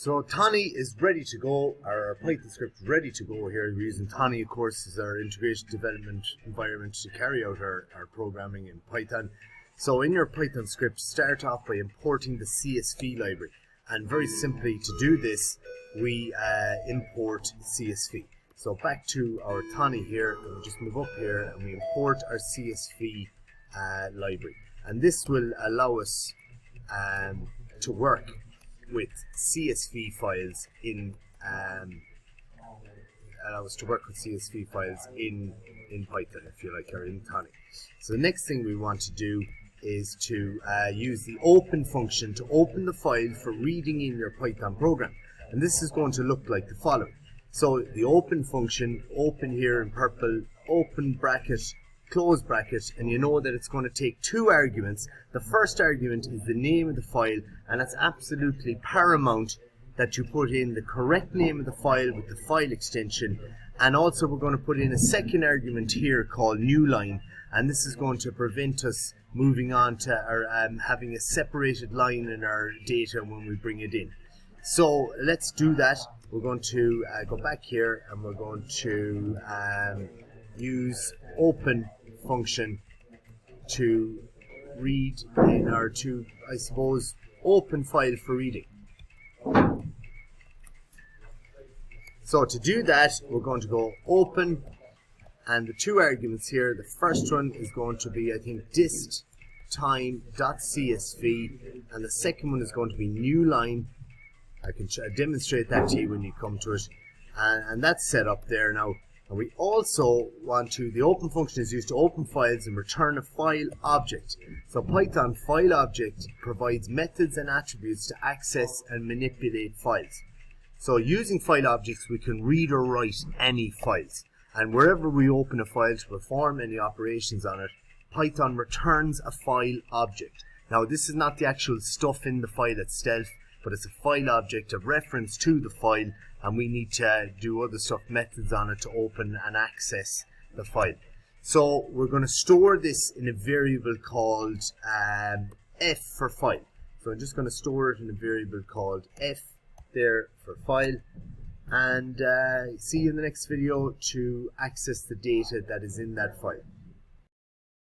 So Tani is ready to go, our Python script is ready to go here. We're using Tani, of course, as our integration development environment to carry out our programming in Python. So in your Python script, start off by importing the CSV library. And very simply, to do this, we import CSV. So back to our Tani here, and we just move up here and we import our CSV library. And this will allow us to work with CSV files in Python, if you like, or in Tani. So the next thing we want to do is to use the open function to open the file for reading in your Python program. And this is going to look like the following. So the open function, open here in purple, open bracket, close bracket, and you know that it's going to take two arguments. The first argument is the name of the file, and it's absolutely paramount that you put in the correct name of the file with the file extension. And also we're going to put in a second argument here called new line, and this is going to prevent us moving on to our having a separated line in our data when we bring it in. So let's do that. We're going to go back here and we're going to use open function to read in, or to, I suppose, open file for reading. So to do that, we're going to go open, and the two arguments here, the first one is going to be, I think, dist time.csv, and the second one is going to be new line. I can demonstrate that to you when you come to it, and that's set up there now. And we also want to, the open function is used to open files and return a file object. So Python file object provides methods and attributes to access and manipulate files. So using file objects, we can read or write any files. And wherever we open a file to perform any operations on it, Python returns a file object. Now this is not the actual stuff in the file itself, but it's a file object of reference to the file, and we need to do other stuff, methods on it, to open and access the file. So we're going to store this in a variable called f for file. So I'm just going to store it in a variable called f there for file, and see you in the next video to access the data that is in that file.